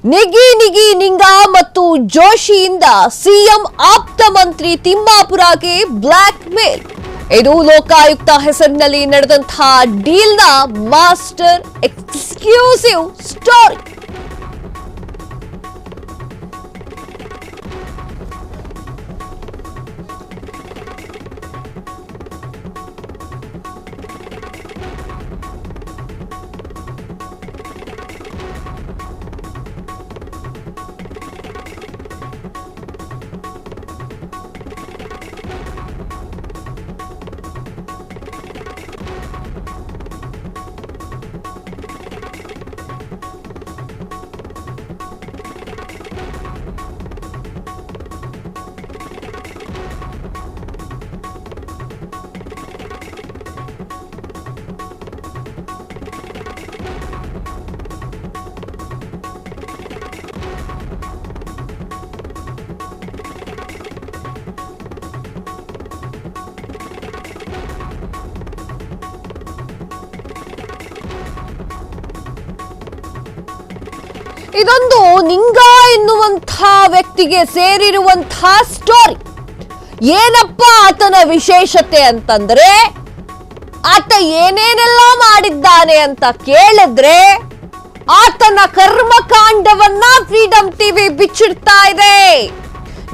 ನಿಗಿ ನಿಗಿ ನಿಂಗ ಮತ್ತು ಜೋಶಿಯಿಂದ ಸಿಎಂ ಆಪ್ತ ಮಂತ್ರಿ ತಿಮ್ಮಾಪುರಗೆ ಬ್ಲಾಕ್ ಮೇಲ್. ಇದು ಲೋಕಾಯುಕ್ತ ಹೆಸರಿನಲ್ಲಿ ನಡೆದಂತಹ ಡೀಲ್ನ ಮಾಸ್ಟರ್ ಎಕ್ಸ್ಕ್ಲೂಸಿವ್ ಸ್ಟೋರಿ. ಇದೊಂದು ನಿಂಗ ಎನ್ನುವಂತಹ ವ್ಯಕ್ತಿಗೆ ಸೇರಿರುವಂತಹ ಸ್ಟೋರಿ. ಏನಪ್ಪ ಆತನ ವಿಶೇಷತೆ ಅಂತಂದ್ರೆ, ಆತ ಏನೇನೆಲ್ಲ ಮಾಡಿದ್ದಾನೆ ಅಂತ ಕೇಳಿದ್ರೆ ಆತನ ಕರ್ಮಕಾಂಡವನ್ನ ಫ್ರೀಡಮ್ ಟಿವಿ ಬಿಚ್ಚಿಡ್ತಾ ಇದೆ.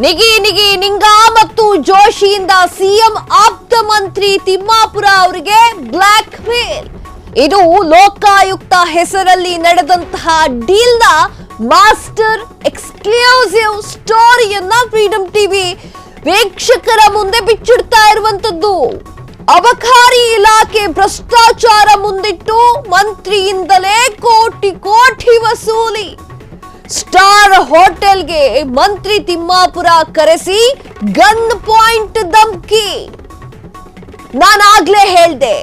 ನಿಗಿ ನಿಗಿ ನಿಂಗ ಮತ್ತು ಜೋಶಿಯಿಂದ ಸಿಎಂ ಆಪ್ತ ಮಂತ್ರಿ ತಿಮ್ಮಾಪುರ ಅವರಿಗೆ ಬ್ಲಾಕ್ ಮೇಲ್. ಇದು ಲೋಕಾಯುಕ್ತ ಹೆಸರಲ್ಲಿ ನಡೆದಂತಹ ಡೀಲ್ನ ಮಾಸ್ಟರ್ ಎಕ್ಸ್ಕ್ಲೂಸಿವ್ ಸ್ಟೋರಿಯನ್ನ ಫ್ರೀಡಮ್ ಟಿವಿ ವೀಕ್ಷಕರ ಮುಂದೆ ಬಿಚ್ಚಿಡ್ತಾ ಇರುವಂತದ್ದು. ಅಬಕಾರಿ ಇಲಾಖೆ ಭ್ರಷ್ಟಾಚಾರ ಮುಂದಿಟ್ಟು ಮಂತ್ರಿಯಿಂದಲೇ ಕೋಟಿ ಕೋಟಿ ವಸೂಲಿ. ಸ್ಟಾರ್ ಹೋಟೆಲ್ಗೆ ಮಂತ್ರಿ ತಿಮ್ಮಾಪುರ ಕರೆಸಿ ಗನ್ ಪಾಯಿಂಟ್ ಧಮ್ಕಿ. ನಾನಾಗ್ಲೇ ಹೇಳ್ದೆ,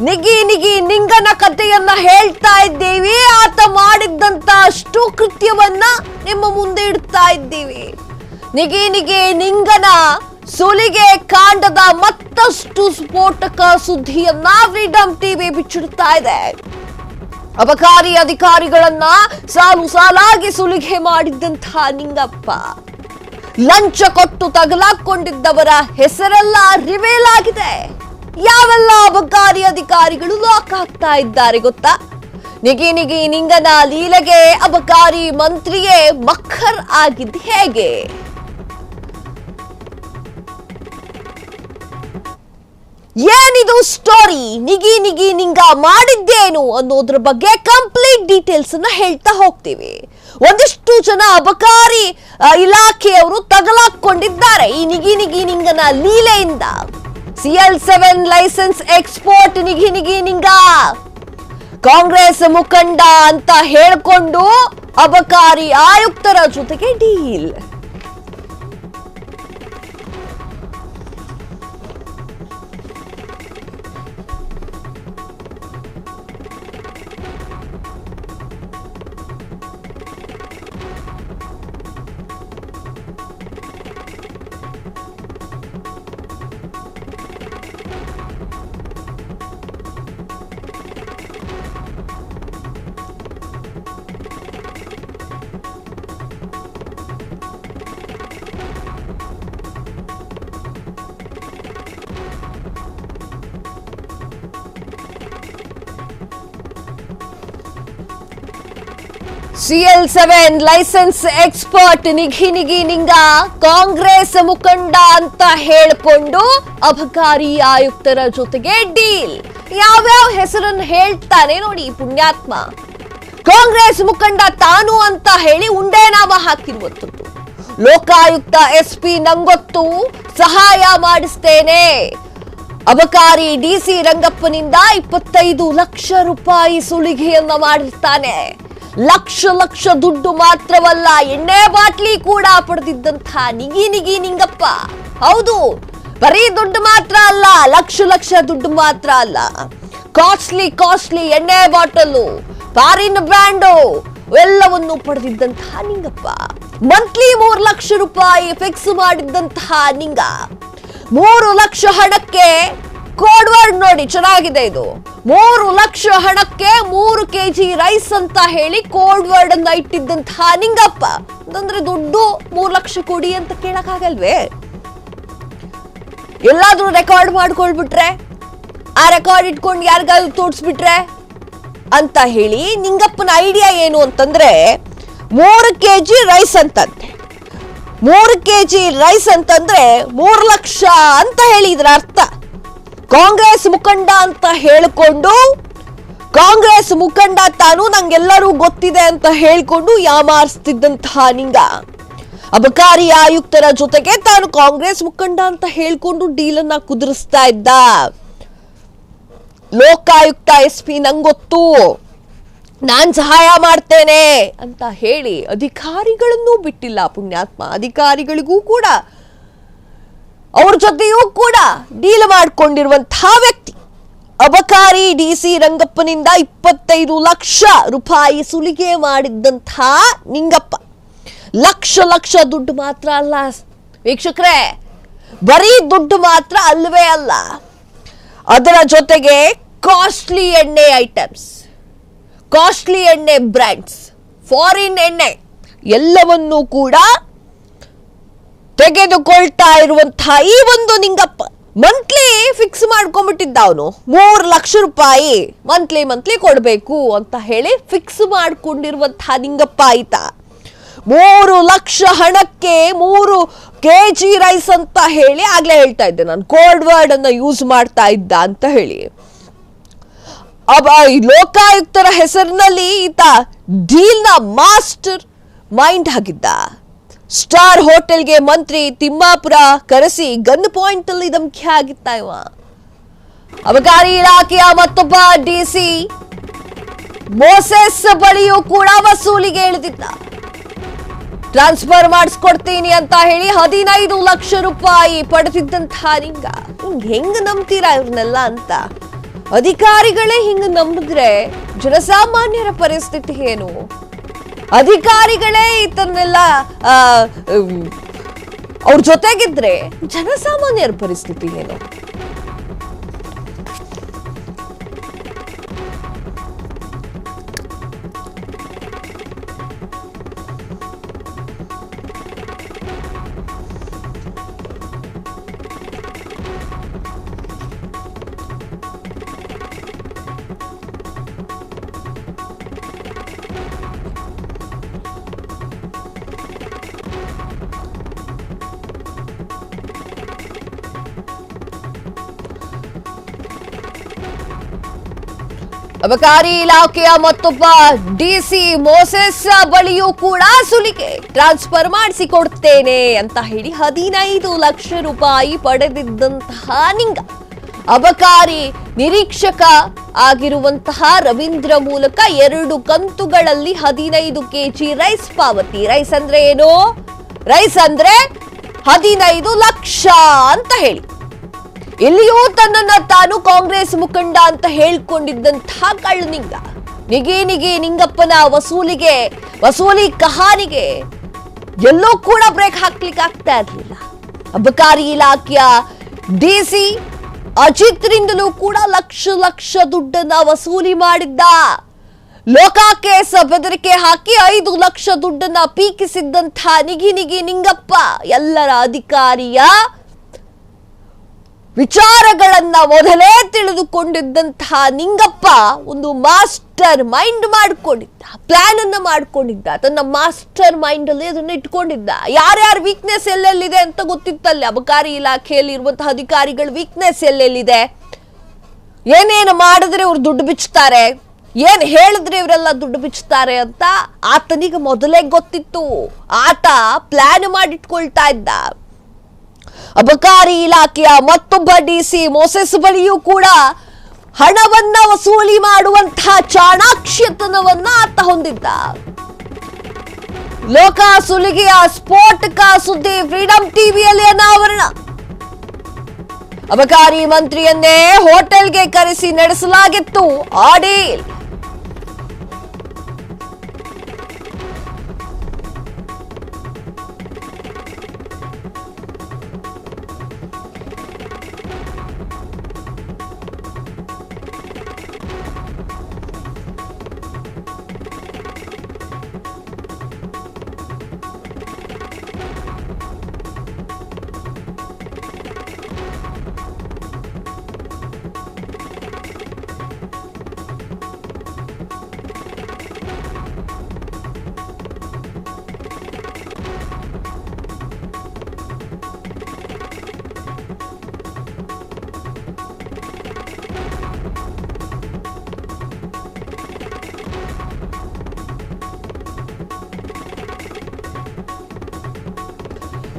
ನಿಗಿ ನಿಗಿ ನಿಂಗನ ಕಥೆಯನ್ನ ಹೇಳ್ತಾ ಇದ್ದೀವಿ. ಆತ ಮಾಡಿದ್ದಂತ ಅಷ್ಟು ಕೃತ್ಯವನ್ನ ನಿಮ್ಮ ಮುಂದೆ ಇಡ್ತಾ ಇದ್ದೀವಿ. ನಿಗಿ ನಿಗಿ ನಿಂಗನ ಸುಲಿಗೆ ಕಾಂಡದ ಮತ್ತಷ್ಟು ಸ್ಫೋಟಕ ಸುದ್ದಿಯನ್ನ ಫ್ರೀಡಮ್ ಟಿವಿ ಬಿಚ್ಚಿಡ್ತಾ ಇದೆ. ಅಬಕಾರಿ ಅಧಿಕಾರಿಗಳನ್ನ ಸಾಲು ಸಾಲಾಗಿ ಸುಲಿಗೆ ಮಾಡಿದ್ದಂತಹ ನಿಂಗಪ್ಪ ಲಂಚ ಕೊಟ್ಟು ತಗಲಾಕೊಂಡಿದ್ದವರ ಹೆಸರೆಲ್ಲ ರಿವೇಲ್ ಆಗಿದೆ. ಯಾವೆಲ್ಲ ಅಬಕಾರಿ ಅಧಿಕಾರಿಗಳು ಲಾಕ್ ಆಗ್ತಾ ಇದ್ದಾರೆ ಗೊತ್ತಾ? ನಿಗಿ ನಿಗಿ ನಿಂಗನ ಲೀಲೆಗೆ ಅಬಕಾರಿ ಮಂತ್ರಿಯೇ ಮಕ್ಕರ್ ಆಗಿದ್ದು ಹೇಗೆ? ಏನಿದು ಸ್ಟೋರಿ? ನಿಗಿ ನಿಗಿ ನಿಂಗ ಮಾಡಿದ್ದೇನು ಅನ್ನೋದ್ರ ಬಗ್ಗೆ ಕಂಪ್ಲೀಟ್ ಡೀಟೇಲ್ಸ್ ಅನ್ನ ಹೇಳ್ತಾ ಹೋಗ್ತೀವಿ. ಒಂದಿಷ್ಟು ಜನ ಅಬಕಾರಿ ಇಲಾಖೆಯವರು ತಗಲಾಕೊಂಡಿದ್ದಾರೆ ಈ ನಿಗಿ ನಿಗಿ ನಿಂಗನ ಲೀಲೆಯಿಂದ. CL7 ಲೈಸೆನ್ಸ್ ಎಕ್ಸ್ಪೋರ್ಟ್ ನಿಗಿ ನಿಗಿ ನಿಂಗ ಕಾಂಗ್ರೆಸ್ ಮುಖಂಡ ಅಂತ ಹೇಳಿಕೊಂಡು ಅಬಕಾರಿ ಆಯುಕ್ತರ ಜೊತೆಗೆ ಡೀಲ್. CL7 ಲೈಸೆನ್ಸ್ ಎಕ್ಸ್ಪರ್ಟ್ ನಿಗಿ ನಿಗಿ ನಿಂಗ ಕಾಂಗ್ರೆಸ್ ಮುಖಂಡ ಅಂತ ಹೇಳಿಕೊಂಡು ಅಬಕಾರಿ ಆಯುಕ್ತರ ಜೊತೆಗೆ ಡೀಲ್. ಯಾವ್ಯಾವ ಹೆಸರನ್ನು ಹೇಳ್ತಾನೆ ನೋಡಿ ಪುಣ್ಯಾತ್ಮ. ಕಾಂಗ್ರೆಸ್ ಮುಖಂಡ ತಾನು ಅಂತ ಹೇಳಿ ಉಂಡೆನಾಮ ಹಾಕಿರುವಂತದ್ದು. ಲೋಕಾಯುಕ್ತ SP ನಂಗೊತ್ತು, ಸಹಾಯ ಮಾಡಿಸ್ತೇನೆ. ಅಬಕಾರಿ DC ರಂಗಪ್ಪನಿಂದ 25 ಲಕ್ಷ ರೂಪಾಯಿ ಸುಲಿಗೆಯನ್ನ ಮಾಡಿರ್ತಾನೆ. ಲಕ್ಷ ಲಕ್ಷ ದುಡ್ಡು ಮಾತ್ರವಲ್ಲ, ಎಣ್ಣೆ ಬಾಟ್ಲಿ ಕೂಡ ಪಡೆದಿದ್ದಂತಹ ನಿಗಿ ನಿಗಿ ನಿಂಗಪ್ಪ. ಹೌದು, ಬರೀ ದುಡ್ಡು ಮಾತ್ರ ಅಲ್ಲ, ಲಕ್ಷ ಲಕ್ಷ ದುಡ್ಡು ಮಾತ್ರ ಅಲ್ಲ, ಕಾಸ್ಟ್ಲಿ ಎಣ್ಣೆ ಬಾಟಲು, ಫಾರಿನ್ ಬ್ರ್ಯಾಂಡು ಎಲ್ಲವನ್ನು ಪಡೆದಿದ್ದಂತಹ ನಿಂಗಪ್ಪ. ಮಂತ್ಲಿ 3 ಲಕ್ಷ ರೂಪಾಯಿ ಫಿಕ್ಸ್ ಮಾಡಿದ್ದಂತಹ ನಿಂಗ 3 ಲಕ್ಷ ಹಣಕ್ಕೆ ಕೋಡ್ ವರ್ಡ್ ನೋಡಿ, ಚೆನ್ನಾಗಿದೆ ಇದು. 3 ಲಕ್ಷ ಹಣಕ್ಕೆ 3 ಕೆಜಿ ರೈಸ್ ಅಂತ ಹೇಳಿ ಕೋಡ್ ವರ್ಡ್ ಅನ್ನ ಇಟ್ಟಿದ್ದಂತಹ ನಿಂಗಪ್ಪ. ಅಂದ್ರೆ ದುಡ್ಡು 3 ಲಕ್ಷ ಕೊಡಿ ಅಂತ ಕೇಳಕ್ಕಾಗಲ್ವೇ? ಎಲ್ಲಾದ್ರೂ ರೆಕಾರ್ಡ್ ಮಾಡ್ಕೊಳ್ಬಿಟ್ರೆ, ಆ ರೆಕಾರ್ಡ್ ಇಟ್ಕೊಂಡು ಯಾರಿಗಾದ್ರು ತೋರಿಸ್ಬಿಟ್ರೆ ಅಂತ ಹೇಳಿ ನಿಂಗಪ್ಪನ ಐಡಿಯಾ ಏನು ಅಂತಂದ್ರೆ 3 ಕೆಜಿ ರೈಸ್ ಅಂತಂತೆ. 3 ಕೆಜಿ ರೈಸ್ ಅಂತಂದ್ರೆ 3 ಲಕ್ಷ ಅಂತ ಹೇಳಿ ಇದರ ಅರ್ಥ. ಕಾಂಗ್ರೆಸ್ ಮುಖಂಡ ಅಂತ ಹೇಳಿಕೊಂಡು, ಕಾಂಗ್ರೆಸ್ ಮುಖಂಡ ತಾನು ನಂಗೆಲ್ಲರೂ ಗೊತ್ತಿದೆ ಅಂತ ಹೇಳ್ಕೊಂಡು ಯಾಮಾರಿಸ್ತಿದ್ದಂತಹ ನಿಂಗ ಅಬಕಾರಿ ಆಯುಕ್ತರ ಜೊತೆಗೆ ತಾನು ಕಾಂಗ್ರೆಸ್ ಮುಖಂಡ ಅಂತ ಹೇಳ್ಕೊಂಡು ಡೀಲನ್ನ ಕುದುರಿಸ್ತಾ ಇದ್ದ. ಲೋಕಾಯುಕ್ತ SP ನಂಗೊತ್ತು, ನಾನ್ ಸಹಾಯ ಮಾಡ್ತೇನೆ ಅಂತ ಹೇಳಿ ಅಧಿಕಾರಿಗಳನ್ನು ಬಿಟ್ಟಿಲ್ಲ ಪುಣ್ಯಾತ್ಮ. ಅಧಿಕಾರಿಗಳಿಗೂ ಕೂಡ ಅವ್ರ ಜೊತೆಯೂ ಕೂಡ ಡೀಲ್ ಮಾಡ್ಕೊಂಡಿರುವಂತಹ ವ್ಯಕ್ತಿ. ಅಬಕಾರಿ DC ರಂಗಪ್ಪನಿಂದ 25 ಲಕ್ಷ ರೂಪಾಯಿ ಸುಲಿಗೆ ಮಾಡಿದ್ದಂತಹ ನಿಂಗಪ್ಪ. ಲಕ್ಷ ದುಡ್ಡು ಮಾತ್ರ ಅಲ್ಲ ವೀಕ್ಷಕರೇ, ಬರೀ ದುಡ್ಡು ಮಾತ್ರ ಅಲ್ವೇ ಅಲ್ಲ, ಅದರ ಜೊತೆಗೆ ಕಾಸ್ಟ್ಲಿ ಎಣ್ಣೆ ಐಟಮ್ಸ್, ಕಾಸ್ಟ್ಲಿ ಎಣ್ಣೆ ಬ್ರ್ಯಾಂಡ್ಸ್, ಫಾರಿನ್ ಎಣ್ಣೆ ಎಲ್ಲವನ್ನೂ ಕೂಡ ತೆಗೆದುಕೊಳ್ತಾ ಇರುವಂತಹ ಈ ಒಂದು ನಿಂಗಪ್ಪ ಮಂತ್ಲಿ ಫಿಕ್ಸ್ ಮಾಡ್ಕೊಂಡ್ಬಿಟ್ಟಿದ್ದ. ಅವನು 3 ಲಕ್ಷ ರೂಪಾಯಿ ಮಂತ್ಲಿ ಕೊಡಬೇಕು ಅಂತ ಹೇಳಿ ಫಿಕ್ಸ್ ಮಾಡ್ಕೊಂಡಿರುವಂತಹ ನಿಂಗಪ್ಪ ಆಯ್ತಾ. 3 ಲಕ್ಷ ಹಣಕ್ಕೆ 3 ಕೆಜಿ ರೈಸ್ ಅಂತ ಹೇಳಿ ಆಗ್ಲೇ ಹೇಳ್ತಾ ಇದ್ದೆ ನಾನು, ಕೋಡ್ ವರ್ಡ್ ಅನ್ನ ಯೂಸ್ ಮಾಡ್ತಾ ಇದ್ದ ಅಂತ ಹೇಳಿ. ಲೋಕಾಯುಕ್ತರ ಹೆಸರಿನಲ್ಲಿ ಈತ ಡೀಲ್ ನ ಮಾಸ್ಟರ್ ಮೈಂಡ್ ಆಗಿದ್ದ. ಸ್ಟಾರ್ ಹೋಟೆಲ್ಗೆ ಮಂತ್ರಿ ತಿಮ್ಮಾಪುರ ಕರೆಸಿ ಗನ್ ಪಾಯಿಂಟ್ ಅಲ್ಲಿ ಧಮಕಿ ಆಗಿತ್ತ ಇವ. ಅಬಕಾರಿ ಇಲಾಖೆಯ ಮತ್ತೊಬ್ಬ DC ಮೋಸೆಸ್ ಬಳಿಯೂ ಕೂಡ ವಸೂಲಿಗೆ ಇಳಿದಿದ್ದ. ಟ್ರಾನ್ಸ್ಫರ್ ಮಾಡಿಸ್ಕೊಡ್ತೀನಿ ಅಂತ ಹೇಳಿ 15 ಲಕ್ಷ ರೂಪಾಯಿ ಪಡೆದಿದ್ದಂತಹ ನಿಂಗ. ಹೆಂಗ್ ನಂಬ್ತೀರಾ ಇವ್ರನ್ನೆಲ್ಲ ಅಂತ. ಅಧಿಕಾರಿಗಳೇ ಹಿಂಗ್ ನಂಬಿದ್ರೆ ಜನಸಾಮಾನ್ಯರ ಪರಿಸ್ಥಿತಿ ಏನು? ಅಧಿಕಾರಿಗಳೇ ಇದನ್ನೆಲ್ಲ ಅವ್ರ ಜೊತೆಗಿದ್ರೆ ಜನಸಾಮಾನ್ಯರ ಪರಿಸ್ಥಿತಿ ಏನು? ಅಬಕಾರಿ ಇಲಾಖೆಯ ಮತ್ತೊಬ್ಬ DC ಮೋಸೆಸ್ ಬಳಿಯೂ ಕೂಡ ಸುಲಿಗೆ. ಟ್ರಾನ್ಸ್ಫರ್ ಮಾಡಿಸಿಕೊಡ್ತೇನೆ ಅಂತ ಹೇಳಿ 15 ಲಕ್ಷ ರೂಪಾಯಿ ಪಡೆದಿದ್ದಂತಹ ನಿಂಗ ಅಬಕಾರಿ ನಿರೀಕ್ಷಕ ಆಗಿರುವಂತಹ ರವೀಂದ್ರ ಮೂಲಕ 2 ಕಂತುಗಳಲ್ಲಿ 15 ಕೆಜಿ ರೈಸ್ ಪಾವತಿ. ರೈಸ್ ಅಂದ್ರೆ ಏನು? ರೈಸ್ ಅಂದ್ರೆ 15 ಲಕ್ಷ ಅಂತ ಹೇಳಿ ಇಲ್ಲಿಯೂ ತನ್ನನ್ನ ತಾನು ಕಾಂಗ್ರೆಸ್ ಮುಖಂಡ ಅಂತ ಹೇಳ್ಕೊಂಡಿದ್ದಂತಹ ಕಳ್ಳನಿಂಗ ನಿಗಿ ನಿಂಗಪ್ಪನ ವಸೂಲಿ ಕಹಾನಿಗೆ ಎಲ್ಲೂ ಕೂಡ ಬ್ರೇಕ್ ಹಾಕ್ಲಿಕ್ಕೆ ಆಗ್ತಾ ಇರಲಿಲ್ಲ. ಅಬಕಾರಿ ಇಲಾಖೆಯ DC ಅಜಿತ್ರಿಂದಲೂ ಕೂಡ ಲಕ್ಷ ದುಡ್ಡನ್ನ ವಸೂಲಿ ಮಾಡಿದ್ದ. ಲೋಕಾಕೇಸ್ ಬೆದರಿಕೆ ಹಾಕಿ 5 ಲಕ್ಷ ದುಡ್ಡನ್ನ ಪೀಕಿಸಿದ್ದಂತಹ ನಿಗಿ ನಿಂಗಪ್ಪ ಎಲ್ಲರ ಅಧಿಕಾರಿಯ ವಿಚಾರಗಳನ್ನ ಮೊದಲೇ ತಿಳಿದುಕೊಂಡಿದ್ದಂತಹ ನಿಂಗಪ್ಪ ಒಂದು ಮಾಸ್ಟರ್ ಮೈಂಡ್ ಮಾಡ್ಕೊಂಡಿದ್ದ, ಪ್ಲಾನ್ ಅನ್ನ ಮಾಡ್ಕೊಂಡಿದ್ದ. ತನ್ನ ಮಾಸ್ಟರ್ ಮೈಂಡ್ ಅಲ್ಲಿ ಅದನ್ನ ಇಟ್ಕೊಂಡಿದ್ದ. ಯಾರ್ಯಾರ ವೀಕ್ನೆಸ್ ಎಲ್ಲೆಲ್ಲಿದೆ ಅಂತ ಗೊತ್ತಿತ್ತಲ್ಲಿ. ಅಬಕಾರಿ ಇಲಾಖೆಯಲ್ಲಿ ಇರುವಂತಹ ಅಧಿಕಾರಿಗಳ ವೀಕ್ನೆಸ್ ಎಲ್ಲೆಲ್ಲಿದೆ, ಏನೇನು ಮಾಡಿದ್ರೆ ಇವ್ರು ದುಡ್ಡು ಬಿಚ್ಚುತ್ತಾರೆ, ಏನ್ ಹೇಳಿದ್ರೆ ಇವರೆಲ್ಲ ದುಡ್ಡು ಬಿಚ್ಚುತ್ತಾರೆ ಅಂತ ಆತನಿಗೆ ಮೊದಲೇ ಗೊತ್ತಿತ್ತು. ಆತ ಪ್ಲಾನ್ ಮಾಡಿಟ್ಕೊಳ್ತಾ ಇದ್ದ. ಅಬಕಾರಿ ಇಲಾಖೆಯ ಮತ್ತೊಬ್ಬ DC ಮೋಸೆಸ್ ಬಳಿಯೂ ಕೂಡ ಹಣವನ್ನ ವಸೂಲಿ ಮಾಡುವಂತಹ ಚಾಣಾಕ್ಷತನವನ್ನ ಆತ ಹೊಂದಿದ್ದ. ಲೋಕ ಸುಲಿಗೆಯ ಸ್ಫೋಟಕ ಸುದ್ದಿ ಫ್ರೀಡಂ ಟಿವಿಯಲ್ಲಿ ಅನಾವರಣ. ಅಬಕಾರಿ ಮಂತ್ರಿಯನ್ನೇ ಹೋಟೆಲ್ಗೆ ಕರೆಸಿ ನಡೆಸಲಾಗಿತ್ತು ಆಡೀಲ್.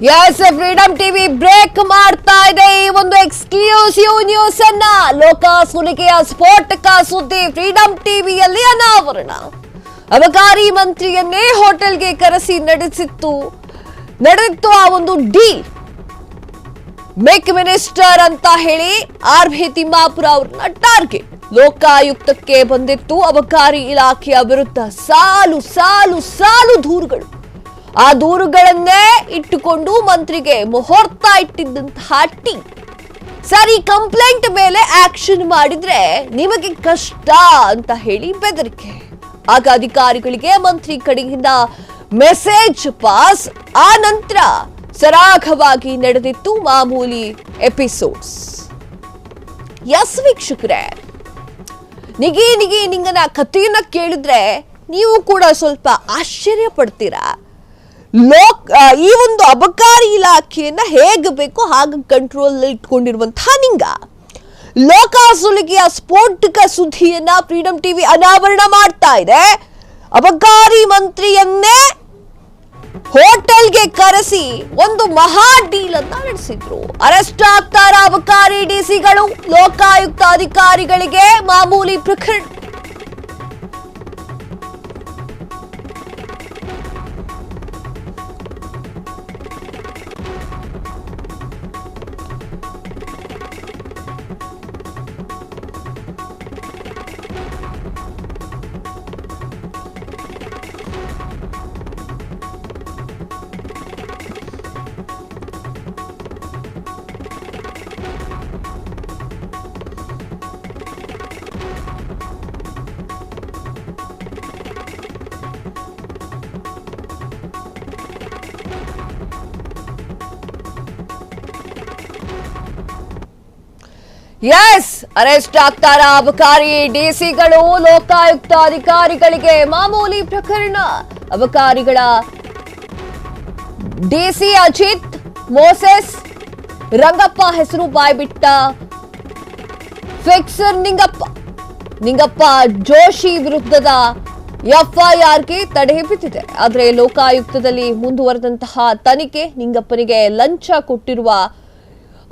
ಎಸ್, ಫ್ರೀಡಂ ಟಿವಿ ಬ್ರೇಕ್ ಮಾಡ್ತಾ ಇದೆ ಈ ಒಂದು ಎಕ್ಸ್ಕ್ಲೂಸಿವ್ ನ್ಯೂಸ್ ಅನ್ನ. ಲೋಕಾಸುಲಿಕೆಯ ಸ್ಫೋಟಕ ಸುದ್ದಿ ಫ್ರೀಡಂ ಟಿವಿಯಲ್ಲಿ ಅನಾವರಣ. ಅಬಕಾರಿ ಮಂತ್ರಿಯನ್ನೇ ಹೋಟೆಲ್ಗೆ ಕರೆಸಿ ನಡೆದಿತ್ತು ಆ ಒಂದು ಡೀಲ್. ಮೇಕ್ ಮಿನಿಸ್ಟರ್ ಅಂತ ಹೇಳಿ ಆರ್.ಬಿ. ತಿಮ್ಮಾಪುರ ಅವ್ರನ್ನ ಟಾರ್ಗೆಟ್. ಲೋಕಾಯುಕ್ತಕ್ಕೆ ಬಂದಿತ್ತು ಅಬಕಾರಿ ಇಲಾಖೆಯ ವಿರುದ್ಧ ಸಾಲು ಸಾಲು ಸಾಲು ದೂರುಗಳು. ಆ ದೂರುಗಳನ್ನೇ ಇಟ್ಟುಕೊಂಡು ಮಂತ್ರಿಗೆ ಮುಹೂರ್ತ ಇಟ್ಟಿದ್ದಂತಹ ಟೀಮ್. ಸರ್, ಈ ಕಂಪ್ಲೇಂಟ್ ಮೇಲೆ ಆಕ್ಷನ್ ಮಾಡಿದ್ರೆ ನಿಮಗೆ ಕಷ್ಟ ಅಂತ ಹೇಳಿ ಬೆದರಿಕೆ. ಆಗ ಅಧಿಕಾರಿಗಳಿಗೆ ಮಂತ್ರಿ ಕಡೆಯಿಂದ ಮೆಸೇಜ್ ಪಾಸ್. ಆ ನಂತರ ಸರಾಗವಾಗಿ ನಡೆದಿತ್ತು ಮಾಮೂಲಿ ಎಪಿಸೋಡ್ಸ್. ಎಸ್ ವೀಕ್ಷಕರೇ, ನಿಗಿ ನಿಂಗನ ಕಥೆಯನ್ನ ಕೇಳಿದ್ರೆ ನೀವು ಕೂಡ ಸ್ವಲ್ಪ ಆಶ್ಚರ್ಯ ಪಡ್ತೀರಾ. ಈ ಒಂದು ಅಬಕಾರಿ ಇಲಾಖೆಯನ್ನ ಹೇಗೆ ಬೇಕೋ ಹಾಗೆ ಕಂಟ್ರೋಲ್ ಇಟ್ಕೊಂಡಿರುವಂತಹ ನಿಂಗ ಲೋಕಾಸುಲಿಗೆಯ ಸ್ಫೋಟಕ ಸುದ್ದಿಯನ್ನ ಫ್ರೀಡಂ ಟಿವಿ ಅನಾವರಣ ಮಾಡ್ತಾ ಇದೆ. ಅಬಕಾರಿ ಮಂತ್ರಿಯನ್ನೇ ಹೋಟೆಲ್ಗೆ ಕರೆಸಿ ಒಂದು ಮಹಾ ಡೀಲ್ ಅಂತ ನಡೆಸಿದ್ರು. ಅರೆಸ್ಟ್ ಆಗ್ತಾರ ಅಬಕಾರಿ ಡಿಸಿಗಳು. ಲೋಕಾಯುಕ್ತ ಅಧಿಕಾರಿಗಳಿಗೆ ಮಾಮೂಲಿ ಪ್ರಕರಣ. ಎಸ್, ಅರೆಸ್ಟ್ ಆಗ್ತಾರ ಅಬಕಾರಿ ಡಿಸಿಗಳು. ಲೋಕಾಯುಕ್ತ ಅಧಿಕಾರಿಗಳಿಗೆ ಮಾಮೂಲಿ ಪ್ರಕರಣ. ಅಬಕಾರಿಗಳ ಡಿಸಿ ಅಜಿತ್, ಮೋಸೆಸ್, ರಂಗಪ್ಪ ಹೆಸರು ಬಾಯ್ಬಿಟ್ಟ ಫಿಕ್ಸರ್ ನಿಂಗಪ್ಪ ಜೋಶಿ ವಿರುದ್ಧದ ಎಫ್ಐಆರ್ಗೆ ತಡೆ ಬಿದ್ದಿದೆ. ಆದರೆ ಲೋಕಾಯುಕ್ತದಲ್ಲಿ ಮುಂದುವರೆದಂತಹ ತನಿಖೆ ನಿಂಗಪ್ಪನಿಗೆ ಲಂಚ ಕೊಟ್ಟಿರುವ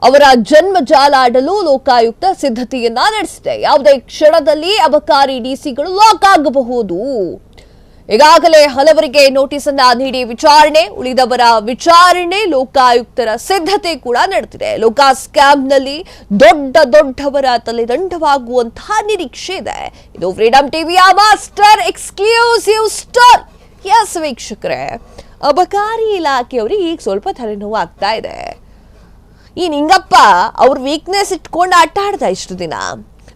ಅವರ ಜನ್ಮ ಜಾಲಾಡಲು ಲೋಕಾಯುಕ್ತ ಸಿದ್ಧತೆಯನ್ನ ನಡೆಸಿದೆ. ಯಾವುದೇ ಕ್ಷಣದಲ್ಲಿ ಅಬಕಾರಿ ಡಿಸಿಗಳು ಲಾಕ್ ಆಗಬಹುದು. ಈಗಾಗಲೇ ಹಲವರಿಗೆ ನೋಟಿಸ್ ಅನ್ನ ನೀಡಿ ಉಳಿದವರ ವಿಚಾರಣೆ ಲೋಕಾಯುಕ್ತರ ಸಿದ್ಧತೆ ಕೂಡ ನಡೆದಿದೆ. ಲೋಕಾ ಸ್ಕ್ಯಾಮ್ನಲ್ಲಿ ದೊಡ್ಡವರ ತಲೆದಂಡವಾಗುವಂತಹ ನಿರೀಕ್ಷೆ ಇದೆ. ಇದು ಫ್ರೀಡಂ ಟಿವಿಯ ಮಾಸ್ಟರ್ ಎಕ್ಸ್ಕ್ಲೂಸಿವ್ ಸ್ಟೋರಿ. ಎಸ್ ವೀಕ್ಷಕರೇ, ಅಬಕಾರಿ ಇಲಾಖೆಯವರಿಗೆ ಈಗ ಸ್ವಲ್ಪ ತಲೆನೋವು ಆಗ್ತಾ ಇದೆ. ಈ ನಿಂಗಪ್ಪ ಅವ್ರ ವೀಕ್ನೆಸ್ ಇಟ್ಕೊಂಡು ಆಟ ಆಡ್ದ ಇಷ್ಟು ದಿನ.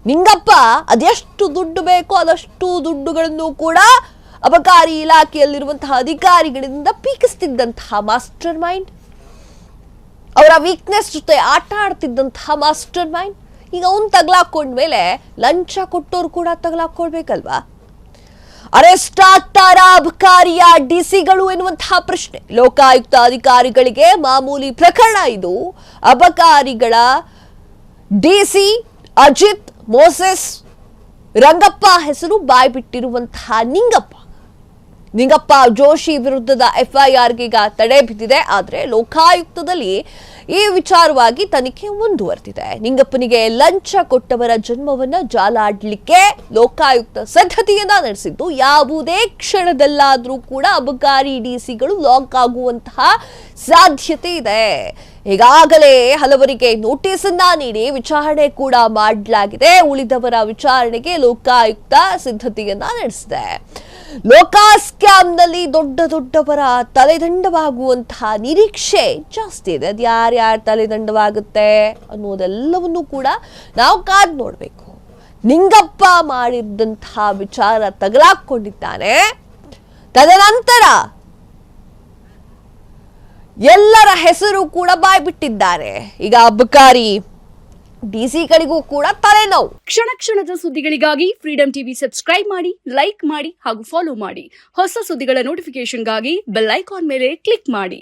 ನಿಂಗಪ್ಪ ಅದೆಷ್ಟು ದುಡ್ಡು ಬೇಕೋ ಅದಷ್ಟು ದುಡ್ಡುಗಳನ್ನು ಕೂಡ ಅಬಕಾರಿ ಇಲಾಖೆಯಲ್ಲಿರುವಂತಹ ಅಧಿಕಾರಿಗಳಿಂದ ಪೀಕಿಸ್ತಿದ್ದಂತಹ ಮಾಸ್ಟರ್ ಮೈಂಡ್, ಅವರ ವೀಕ್ನೆಸ್ ಜೊತೆ ಆಟ ಆಡ್ತಿದ್ದಂತಹ ಮಾಸ್ಟರ್ ಮೈಂಡ್. ಈಗ ಅವನ್ ತಗ್ಲಾಕೊಂಡ್ಮೇಲೆ ಲಂಚ ಕೊಟ್ಟೋರು ಕೂಡ ತಗ್ಲಾಕೊಳ್ಬೇಕಲ್ವಾ? ಅರೆಸ್ಟ್ ಆಗ್ತಾರ ಅಬಕಾರಿಯ ಡಿಸಿಗಳು ಎನ್ನುವಂತಹ ಪ್ರಶ್ನೆ. ಲೋಕಾಯುಕ್ತ ಅಧಿಕಾರಿಗಳಿಗೆ ಮಾಮೂಲಿ ಪ್ರಕರಣ ಇದು. ಅಬಕಾರಿಗಳ ಡಿಸಿ ಅಜಿತ್, ಮೋಸೆಸ್, ರಂಗಪ್ಪ ಹೆಸರು ಬಾಯ್ಬಿಟ್ಟಿರುವಂತಹ ನಿಂಗಪ್ಪ ಜೋಶಿ ವಿರುದ್ಧದ ಎಫ್ಐಆರ್ಗೆ ಈಗ ತಡೆ ಬಿದ್ದಿದೆ. ಆದರೆ ಲೋಕಾಯುಕ್ತದಲ್ಲಿ ಈ ವಿಚಾರವಾಗಿ ತನಿಖೆ ಮುಂದುವರೆದಿದೆ. ನಿಂಗಪ್ಪನಿಗೆ ಲಂಚ ಕೊಟ್ಟವರ ಜನ್ಮವನ್ನ ಜಾಲಾಡ್ಲಿಕ್ಕೆ ಲೋಕಾಯುಕ್ತ ಸಿದ್ಧತೆಯನ್ನ ನಡೆಸಿದ್ದು, ಯಾವುದೇ ಕ್ಷಣದಲ್ಲಾದ್ರೂ ಕೂಡ ಅಬಕಾರಿ ಡಿಸಿಗಳು ಲಾಕ್ ಆಗುವಂತಹ ಸಾಧ್ಯತೆ ಇದೆ. ಈಗಾಗಲೇ ಹಲವರಿಗೆ ನೋಟಿಸ್ ಅನ್ನ ನೀಡಿ ವಿಚಾರಣೆ ಕೂಡ ಮಾಡಲಾಗಿದೆ. ಉಳಿದವರ ವಿಚಾರಣೆಗೆ ಲೋಕಾಯುಕ್ತ ಸಿದ್ಧತೆಯನ್ನ ನಡೆಸಿದೆ. ಲೋಕಾ ಸ್ಕ್ಯಾಮ್ನಲ್ಲಿ ದೊಡ್ಡವರ ತಲೆದಂಡವಾಗುವಂತಹ ನಿರೀಕ್ಷೆ ಜಾಸ್ತಿ ಇದೆ. ಅದು ಯಾರ್ಯಾರ ತಲೆದಂಡವಾಗುತ್ತೆ ಅನ್ನೋದೆಲ್ಲವನ್ನೂ ಕೂಡ ನಾವು ಕಾದ್ ನೋಡ್ಬೇಕು. ನಿಂಗಪ್ಪ ಮಾಡಿದಂತಹ ವಿಚಾರ ತಗಲಾಕೊಂಡಿದ್ದಾನೆ. ತದನಂತರ ಎಲ್ಲರ ಹೆಸರು ಕೂಡ ಬಾಯ್ಬಿಟ್ಟಿದ್ದಾರೆ. ಈಗ ಅಬಕಾರಿ ಡಿಸಿಗಳಿಗೂ ಕೂಡ ತಲೆನೋವು. ಕ್ಷಣದ ಸುದ್ದಿಗಳಿಗಾಗಿ ಫ್ರೀಡಂ ಟಿವಿ ಸಬ್ಸ್ಕ್ರೈಬ್ ಮಾಡಿ, ಲೈಕ್ ಮಾಡಿ ಹಾಗೂ ಫಾಲೋ ಮಾಡಿ. ಹೊಸ ಸುದ್ದಿಗಳ ನೋಟಿಫಿಕೇಶನ್ಗಾಗಿ ಬೆಲ್ ಐಕಾನ್ ಮೇಲೆ ಕ್ಲಿಕ್ ಮಾಡಿ.